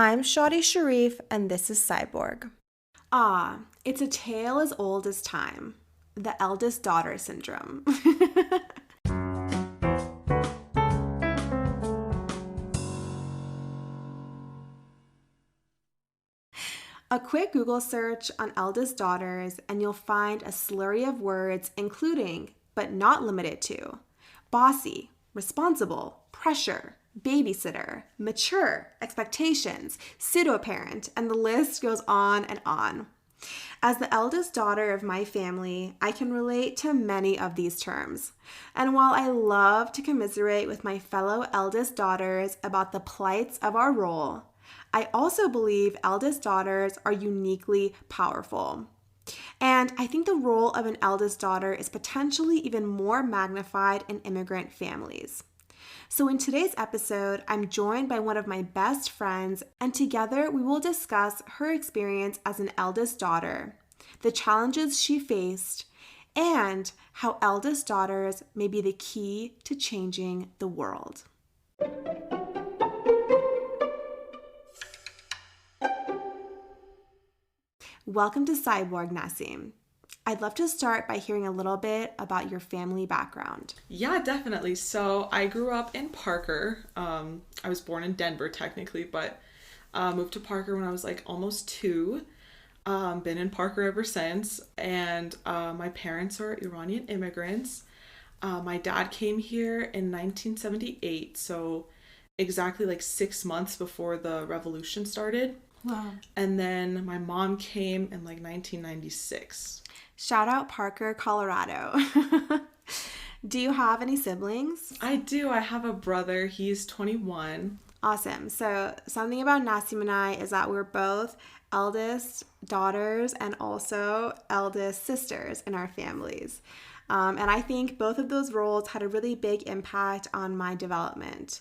I'm Shadi Sharif, and this is Cyborg. It's a tale as old as time. The eldest daughter syndrome. A quick Google search on eldest daughters, and you'll find a slurry of words, including, but not limited to, bossy, responsible, pressure, babysitter, mature, expectations, pseudo-parent, and the list goes on and on. As the eldest daughter of my family, I can relate to many of these terms. And while I love to commiserate with my fellow eldest daughters about the plights of our role, I also believe eldest daughters are uniquely powerful. And I think the role of an eldest daughter is potentially even more magnified in immigrant families. So, in today's episode, I'm joined by one of my best friends, and together we will discuss her experience as an eldest daughter, the challenges she faced, and how eldest daughters may be the key to changing the world. Welcome to Cyborg, Nassim. I'd love to start by hearing a little bit about your family background. Yeah, definitely. So I grew up in Parker. I was born in Denver technically, but moved to Parker when I was like almost 2. Been in Parker ever since. And my parents are Iranian immigrants. My dad came here in 1978, so exactly like 6 months before the revolution started. Wow. And then my mom came in like 1996. Shout out Parker, Colorado. Do you have any siblings? I do. I have a brother. He's 21. Awesome. So something about Nassim and I is that we're both eldest daughters and also eldest sisters in our families. And I think both of those roles had a really big impact on my development.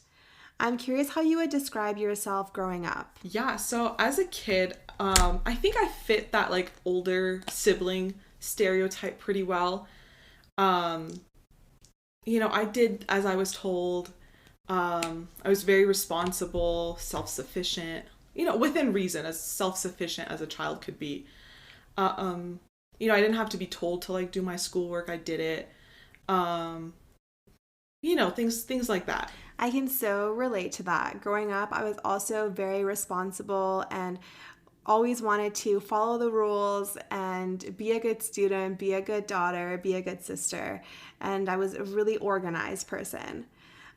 I'm curious how you would describe yourself growing up. Yeah, so as a kid, I think I fit that like older sibling stereotype pretty well. I did as I was told. I was very responsible, self-sufficient, within reason, as self-sufficient as a child could be. I didn't have to be told to like do my schoolwork. I did it. Things like that. I can so relate to that. Growing up, I was also very responsible and always wanted to follow the rules and be a good student, be a good daughter, be a good sister. And I was a really organized person.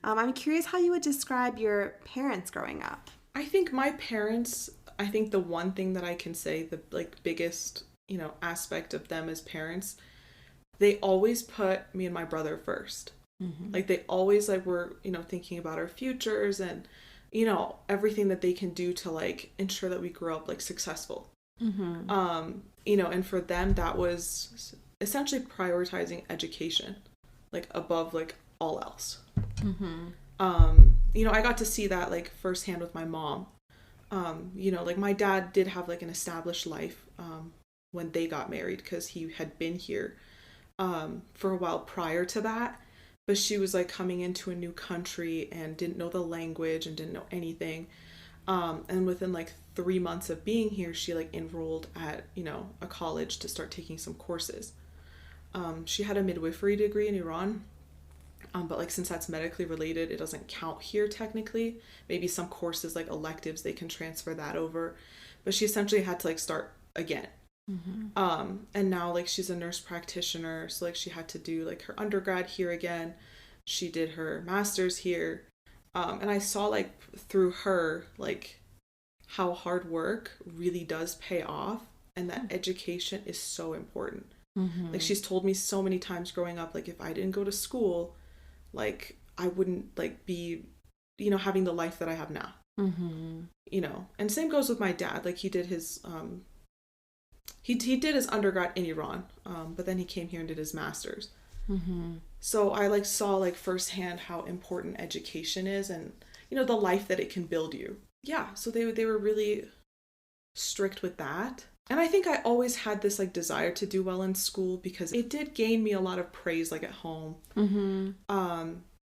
I'm curious how you would describe your parents growing up. I think my parents, the one thing that I can say, the like biggest, aspect of them as parents, they always put me and my brother first. Mm-hmm. Like they always like were, thinking about our futures and, everything that they can do to like ensure that we grow up like successful. Mm-hmm. And for them that was essentially prioritizing education, like above like all else. Mm-hmm. I got to see that like firsthand with my mom. Like my dad did have like an established life when they got married because he had been here for a while prior to that. But she was like coming into a new country and didn't know the language and didn't know anything. And within like 3 months of being here, she like enrolled at, a college to start taking some courses. She had a midwifery degree in Iran. But like since that's medically related, it doesn't count here technically. Maybe some courses like electives, they can transfer that over. But she essentially had to like start again. Mm-hmm. And now like she's a nurse practitioner, so like she had to do like her undergrad here again. She did her master's here. And I saw like through her like how hard work really does pay off and that education is so important. Mm-hmm. Like she's told me so many times growing up, like if I didn't go to school, like I wouldn't like be, having the life that I have now. Mm-hmm. And same goes with my dad. Like he did his he did his undergrad in Iran, but then he came here and did his master's. Mm-hmm. So I like saw like firsthand how important education is and, the life that it can build you. Yeah, so they were really strict with that. And I think I always had this like desire to do well in school because it did gain me a lot of praise like at home. Mm-hmm.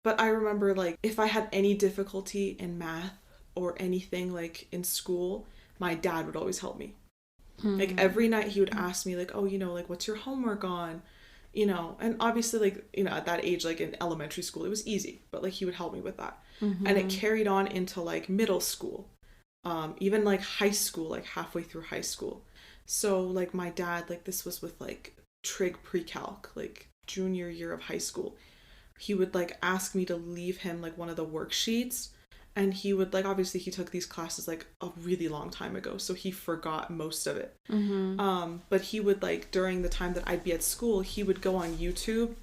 But I remember like if I had any difficulty in math, or anything like in school, my dad would always help me. Like every night he would ask me like, oh, like what's your homework on? And obviously like, at that age, like in elementary school, it was easy, but like he would help me with that. And it carried on into like middle school, even like high school, like halfway through high school. So like my dad, like this was with like trig pre-calc, like junior year of high school. He would like ask me to leave him like one of the worksheets, and he would like, obviously he took these classes like a really long time ago, so he forgot most of it. But he would like, during the time that I'd be at school, he would go on YouTube.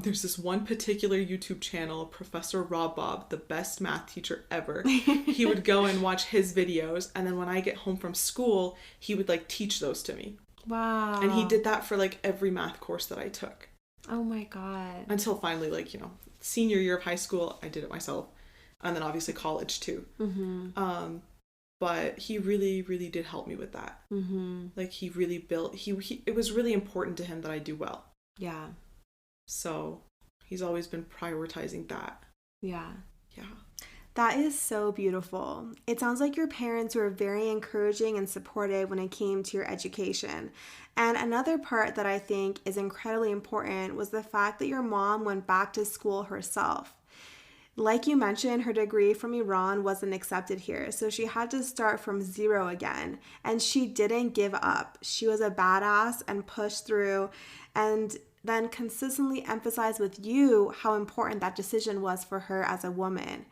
There's this one particular YouTube channel, Professor Rob Bob, the best math teacher ever. He would go and watch his videos, and then when I get home from school, he would like teach those to me. Wow. And he did that for like every math course that I took. Oh my God. Until finally, like, senior year of high school, I did it myself. And then obviously college too. But he really, really did help me with that. Like he really built, it was really important to him that I do well. Yeah. So he's always been prioritizing that. Yeah. Yeah. That is so beautiful. It sounds like your parents were very encouraging and supportive when it came to your education. And another part that I think is incredibly important was the fact that your mom went back to school herself. Like you mentioned, her degree from Iran wasn't accepted here, so she had to start from zero again. And she didn't give up. She was a badass and pushed through, and then consistently emphasized with you how important that decision was for her as a woman.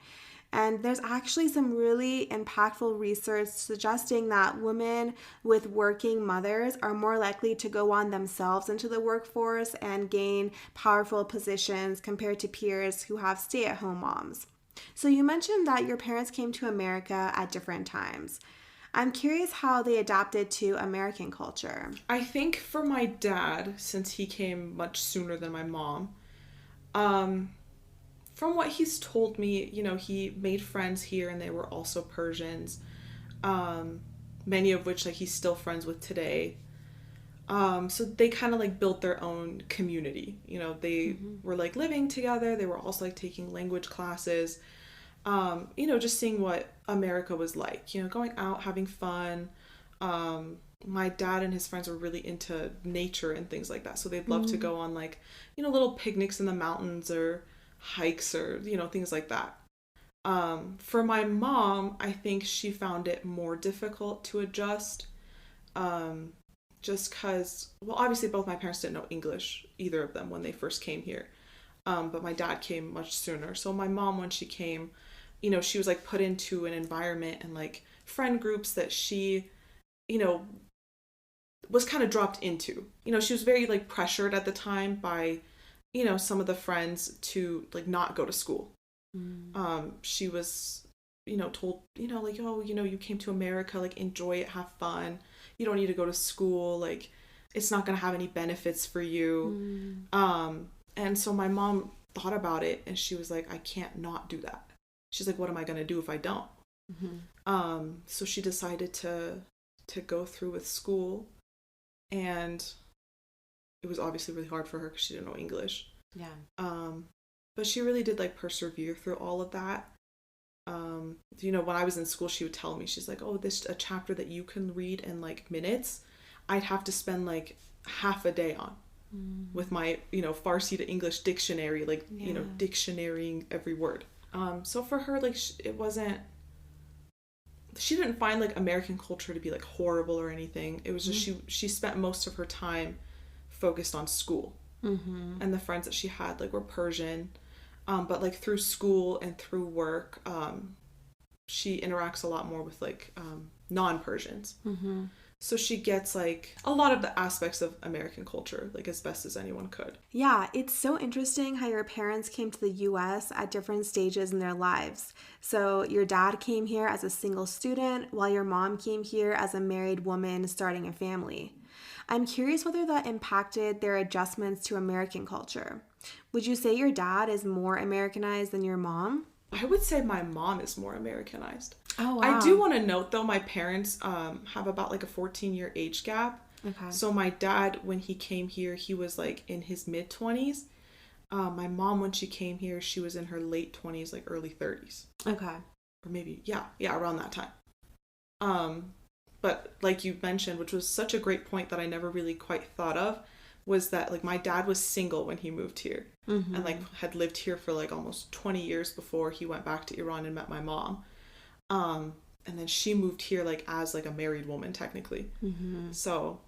And there's actually some really impactful research suggesting that women with working mothers are more likely to go on themselves into the workforce and gain powerful positions compared to peers who have stay-at-home moms. So you mentioned that your parents came to America at different times. I'm curious how they adapted to American culture. I think for my dad, since he came much sooner than my mom, from what he's told me, he made friends here and they were also Persians, many of which like he's still friends with today. So they kind of like built their own community. They were like living together. They were also like taking language classes, just seeing what America was like, going out, having fun. My dad and his friends were really into nature and things like that. So they'd love to go on like, little picnics in the mountains or hikes or things like that. For my mom, I think she found it more difficult to adjust, just because, well, obviously both my parents didn't know English, either of them, when they first came here, but my dad came much sooner. So my mom, when she came, she was like put into an environment and like friend groups that she was kind of dropped into. She was very like pressured at the time by some of the friends to like not go to school. She was, told, like, oh, you came to America, like enjoy it, have fun. You don't need to go to school. Like, it's not going to have any benefits for you. And so my mom thought about it and she was like, I can't not do that. She's like, what am I going to do if I don't? So she decided to go through with school, and it was obviously really hard for her because she didn't know English. Yeah. But she really did like persevere through all of that. When I was in school, she would tell me, she's like, oh, this a chapter that you can read in like minutes, I'd have to spend like half a day on with my, Farsi to English dictionary, like, dictionarying every word. So for her, like, it wasn't, she didn't find like American culture to be like horrible or anything. It was just she spent most of her time focused on school, and the friends that she had like were Persian, but like through school and through work, she interacts a lot more with like non-Persians. So she gets like a lot of the aspects of American culture like as best as anyone could. Yeah, it's so interesting how your parents came to the US at different stages in their lives. So your dad came here as a single student, while your mom came here as a married woman starting a family. I'm curious whether that impacted their adjustments to American culture. Would you say your dad is more Americanized than your mom? I would say my mom is more Americanized. Oh, wow. I do want to note, though, my parents have about like a 14-year age gap. Okay. So my dad, when he came here, he was like in his mid-20s. My mom, when she came here, she was in her late 20s, like early 30s. Okay. or maybe, yeah, around that time. But like you mentioned, which was such a great point that I never really quite thought of, was that like my dad was single when he moved here, and like had lived here for like almost 20 years before he went back to Iran and met my mom. And then she moved here like as like a married woman technically. So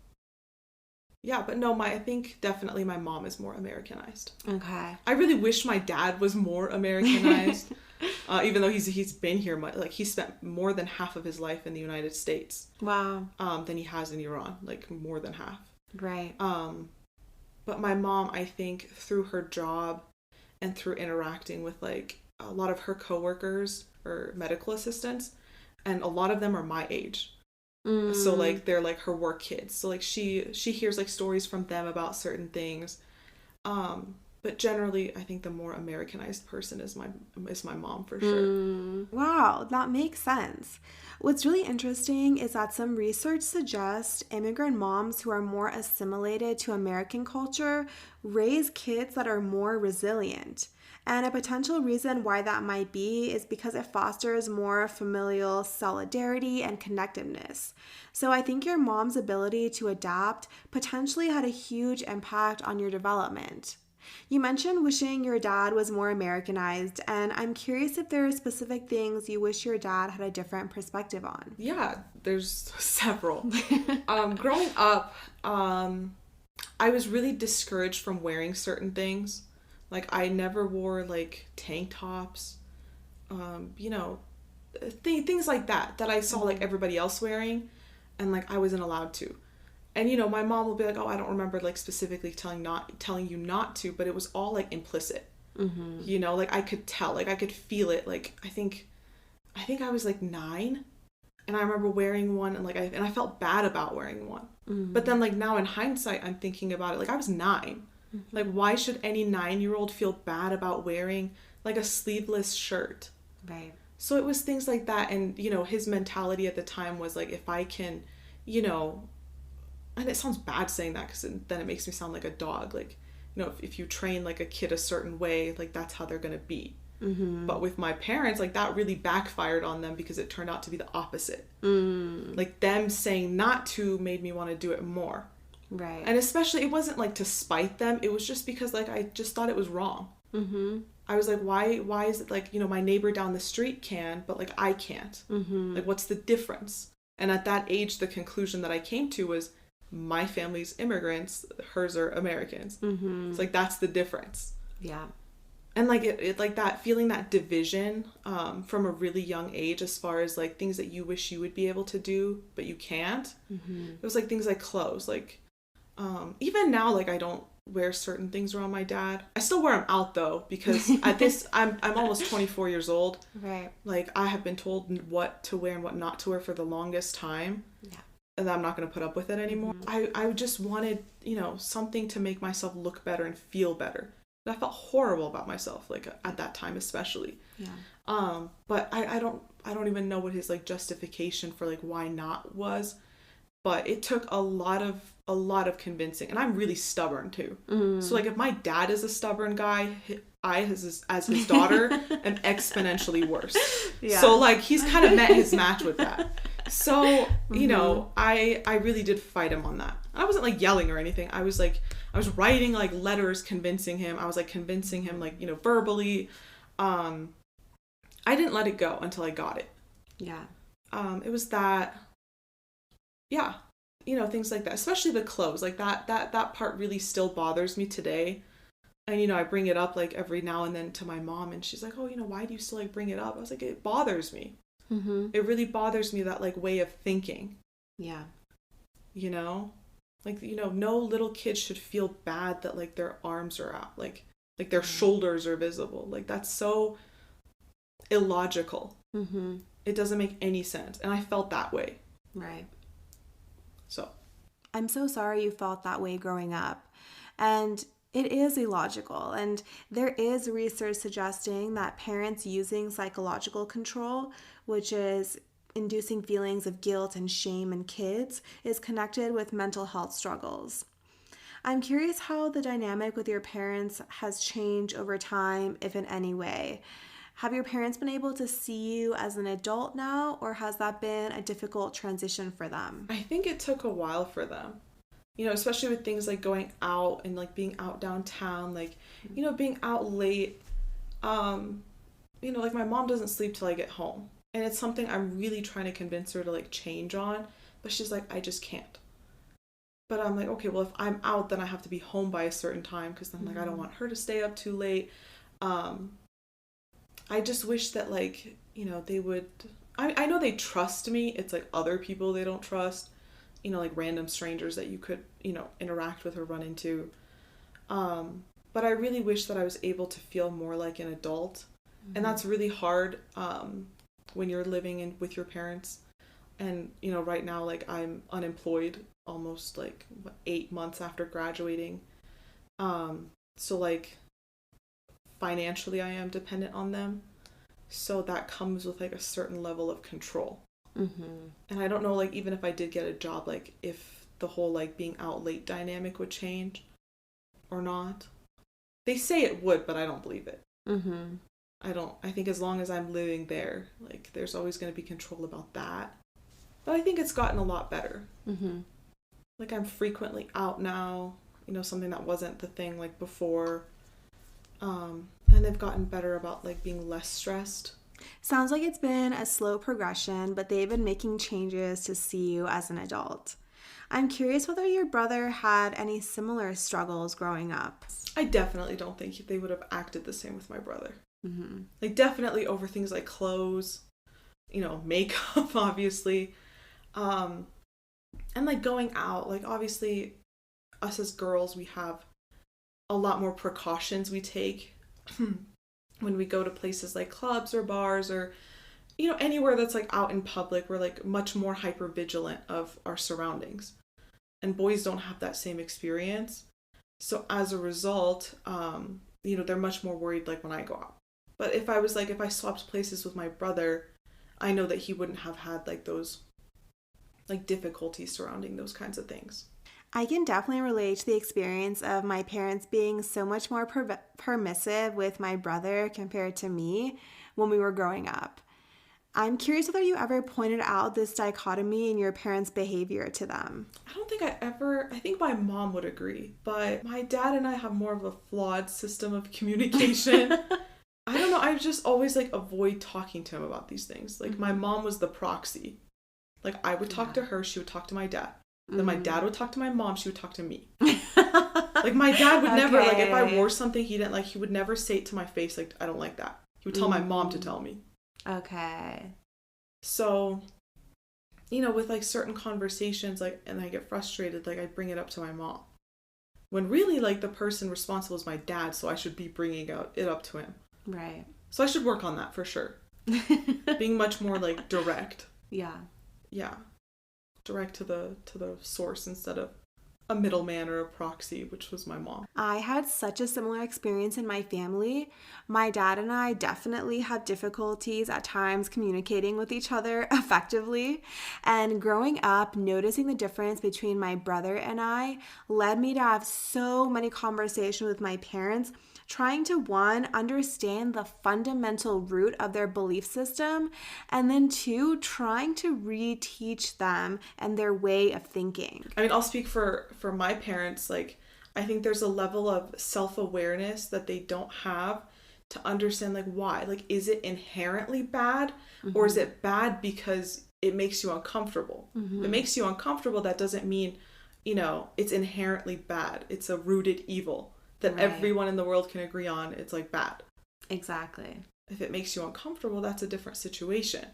yeah, but no, I think definitely my mom is more Americanized. Okay. I really wish my dad was more Americanized, even though he's been here like he spent more than half of his life in the United States. Wow. Than he has in Iran, like more than half. Right. But my mom, I think through her job and through interacting with like a lot of her coworkers or medical assistants, and a lot of them are my age. So like they're like her work kids. So like she hears like stories from them about certain things. But generally I think the more Americanized person is my mom for sure. Wow, that makes sense. What's really interesting is that some research suggests immigrant moms who are more assimilated to American culture raise kids that are more resilient. And a potential reason why that might be is because it fosters more familial solidarity and connectiveness. So I think your mom's ability to adapt potentially had a huge impact on your development. You mentioned wishing your dad was more Americanized, and I'm curious if there are specific things you wish your dad had a different perspective on. Yeah, there's several. Growing up, I was really discouraged from wearing certain things. Like I never wore like tank tops, things like that I saw like everybody else wearing, and like I wasn't allowed to. And my mom will be like, "Oh, I don't remember like specifically telling you not to," but it was all like implicit. Like I could tell, like I could feel it. Like I think I was like 9, and I remember wearing one, and I felt bad about wearing one. But then like now in hindsight, I'm thinking about it, like I was 9. Like why should any 9-year-old feel bad about wearing like a sleeveless shirt? Right. So it was things like that, and his mentality at the time was like, if I can, and it sounds bad saying that because then it makes me sound like a dog. Like, if you train like a kid a certain way, like that's how they're going to be. But with my parents, like that really backfired on them because it turned out to be the opposite. Like them saying not to made me want to do it more. Right. And especially, it wasn't like to spite them. It was just because like I just thought it was wrong. I was like, why is it like, my neighbor down the street can, but like I can't? Like what's the difference? And at that age, the conclusion that I came to was, my family's immigrants, hers are Americans. It's like that's the difference. Yeah. And like it like that, feeling that division from a really young age, as far as like things that you wish you would be able to do but you can't. It was like things like clothes, like even now, like I don't wear certain things around my dad. I still wear them out though, because at this I'm almost 24 years old. Right. Like I have been told what to wear and what not to wear for the longest time. Yeah. And I'm not going to put up with it anymore. I just wanted, something to make myself look better and feel better. I felt horrible about myself, like at that time especially. Yeah. But I don't even know what his like justification for like why not was. But it took a lot of convincing, and I'm really stubborn too. So like if my dad is a stubborn guy, I as his daughter am exponentially worse. Yeah. So like he's kind of met his match with that. So, I really did fight him on that. I wasn't like yelling or anything. I was writing like letters convincing him. I was like convincing him like, verbally. I didn't let it go until I got it. Yeah. It was that, yeah, things like that, especially the clothes, like that part really still bothers me today. And, I bring it up like every now and then to my mom, and she's like, "Oh, why do you still like bring it up?" I was like, it bothers me. It really bothers me, that like way of thinking. Yeah. Like, no little kid should feel bad that like their arms are out, like their shoulders are visible. Like that's so illogical. It doesn't make any sense. And I felt that way. Right. So I'm so sorry you felt that way growing up. And it is illogical, and there is research suggesting that parents using psychological control, which is inducing feelings of guilt and shame in kids, is connected with mental health struggles. I'm curious how the dynamic with your parents has changed over time, if in any way. Have your parents been able to see you as an adult now, or has that been a difficult transition for them? I think it took a while for them. Especially with things like going out and like being out downtown, like, being out late. Like my mom doesn't sleep till I get home. And it's something I'm really trying to convince her to like change on, but she's like, I just can't. But I'm like, okay, well, if I'm out, then I have to be home by a certain time because then like I don't want her to stay up too late. I just wish that like, they would, I know they trust me. It's like other people they don't trust, like random strangers that you could, interact with or run into. But I really wish that I was able to feel more like an adult. And that's really hard when you're living with your parents. And, right now, like I'm unemployed almost like 8 months after graduating. So like financially I am dependent on them. So that comes with like a certain level of control. And I don't know, like even if I did get a job, like if the whole like being out late dynamic would change or not. They say it would, but I don't believe it. I think as long as I'm living there, like there's always going to be control about that. But I think it's gotten a lot better. Like I'm frequently out now, something that wasn't the thing like before. And they've gotten better about like being less stressed. Sounds like it's been a slow progression, but they've been making changes to see you as an adult. I'm curious whether your brother had any similar struggles growing up. I definitely don't think they would have acted the same with my brother. Like definitely over things like clothes, makeup, obviously. And like going out, like obviously us as girls, we have a lot more precautions we take when we go to places like clubs or bars or, anywhere that's like out in public. We're like much more hyper vigilant of our surroundings. And boys don't have that same experience. So as a result, they're much more worried like when I go out. But if I swapped places with my brother, I know that he wouldn't have had like those like difficulties surrounding those kinds of things. I can definitely relate to the experience of my parents being so much more permissive with my brother compared to me when we were growing up. I'm curious whether you ever pointed out this dichotomy in your parents' behavior to them. I don't think I think my mom would agree, but my dad and I have more of a flawed system of communication. I don't know, I just always like avoid talking to him about these things. Like my mom was the proxy. Like I would talk to her, she would talk to my dad. Then my dad would talk to my mom, she would talk to me. Like my dad would never, like if I wore something he didn't like, he would never say it to my face like, I don't like that. He would tell my mom to tell me. Okay. So, with like certain conversations, like, and I get frustrated, like I bring it up to my mom. When really like the person responsible is my dad, so I should be bringing it up to him. Right. So I should work on that for sure. Being much more like direct. Yeah. Yeah. Direct to the source instead of a middleman or a proxy, which was my mom. I had such a similar experience in my family. My dad and I definitely had difficulties at times communicating with each other effectively. And growing up, noticing the difference between my brother and I led me to have so many conversations with my parents, trying to, one, understand the fundamental root of their belief system, and then two, trying to reteach them and their way of thinking. I mean, I'll speak for my parents. Like, I think there's a level of self-awareness that they don't have to understand, like, why? Like, is it inherently bad, or is it bad because it makes you uncomfortable? If it makes you uncomfortable, that doesn't mean, it's inherently bad. It's a rooted evil that everyone in the world can agree on. It's like bad. Exactly. If it makes you uncomfortable, that's a different situation.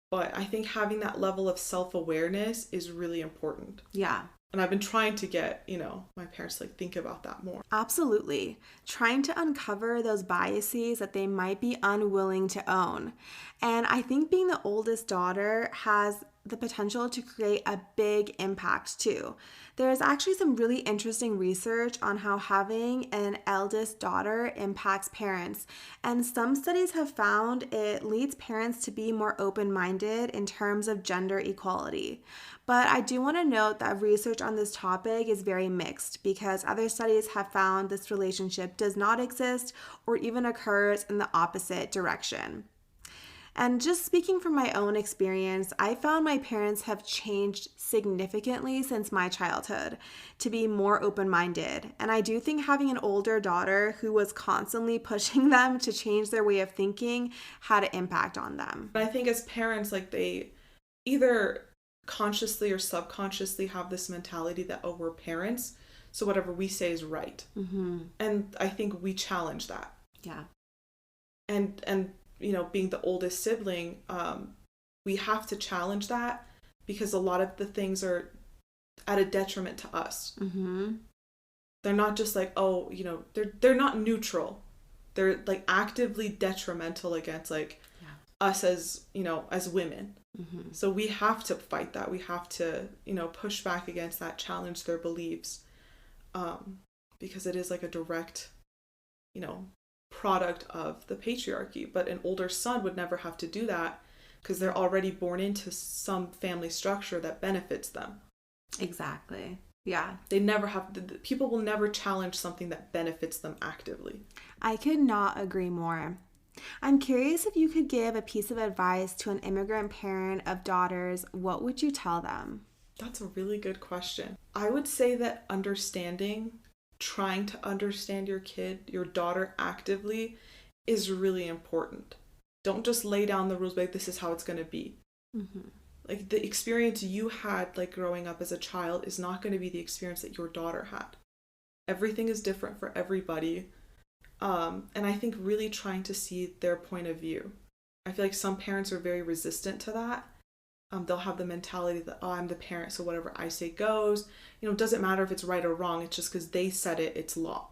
But I think having that level of self-awareness is really important. Yeah. And I've been trying to get, my parents to like think about that more. Absolutely. Trying to uncover those biases that they might be unwilling to own. And I think being the oldest daughter has the potential to create a big impact too. There's actually some really interesting research on how having an eldest daughter impacts parents, and some studies have found it leads parents to be more open-minded in terms of gender equality. But I do want to note that research on this topic is very mixed because other studies have found this relationship does not exist or even occurs in the opposite direction. And just speaking from my own experience, I found my parents have changed significantly since my childhood to be more open-minded. And I do think having an older daughter who was constantly pushing them to change their way of thinking had an impact on them. I think as parents, like they either consciously or subconsciously have this mentality that, oh, we're parents, so whatever we say is right. And I think we challenge that. Yeah. And you know, being the oldest sibling, we have to challenge that because a lot of the things are at a detriment to us. They're not just like, oh, you know, they're not neutral. They're like actively detrimental against like us as, you know, as women. So we have to fight that. We have to, you know, push back against that, challenge their beliefs, because it is like a direct, you know, product of the patriarchy. But an older son would never have to do that because they're already born into some family structure that benefits them. Exactly. Yeah. They never have to, people will never challenge something that benefits them actively. I could not agree more. I'm curious if you could give a piece of advice to an immigrant parent of daughters, what would you tell them? That's a really good question. I would say that trying to understand your kid, your daughter actively is really important. Don't just lay down the rules like this is how it's going to be. Like the experience you had like growing up as a child is not going to be the experience that your daughter had. Everything is different for everybody. And I think really trying to see their point of view. I feel like some parents are very resistant to that. They'll have the mentality that, oh, I'm the parent, so whatever I say goes. You know, it doesn't matter if it's right or wrong. It's just because they said it, it's law.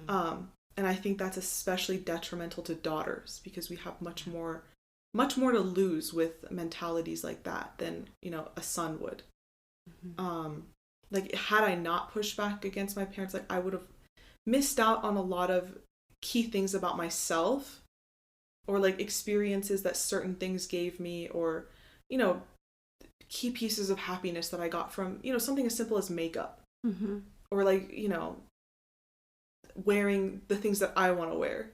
And I think that's especially detrimental to daughters because we have much more to lose with mentalities like that than, you know, a son would. Like had I not pushed back against my parents, like I would have missed out on a lot of key things about myself or like experiences that certain things gave me, or, you know, key pieces of happiness that I got from, you know, something as simple as makeup or like, you know, wearing the things that I want to wear.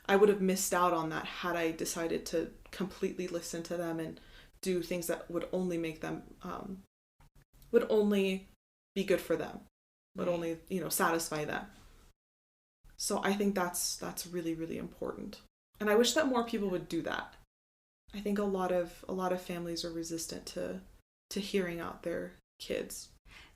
I would have missed out on that had I decided to completely listen to them and do things that would only make them, would only be good for them, would only, you know, satisfy them. So I think that's really, really important. And I wish that more people would do that. I think a lot of families are resistant to hearing out their kids.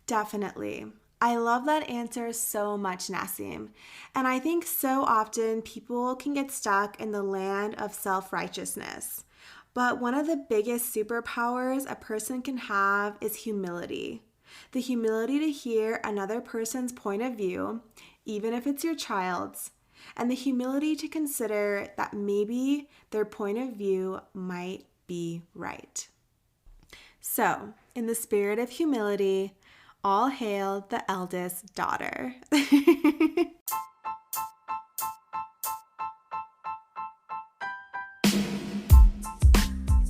Definitely. I love that answer so much, Nassim. And I think so often people can get stuck in the land of self-righteousness. But one of the biggest superpowers a person can have is humility. The humility to hear another person's point of view, even if it's your child's, and the humility to consider that maybe their point of view might be right. So, in the spirit of humility, all hail the eldest daughter.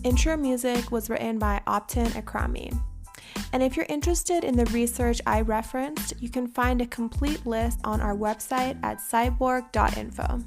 Intro music was written by Optin Akrami. And if you're interested in the research I referenced, you can find a complete list on our website at cyborg.info.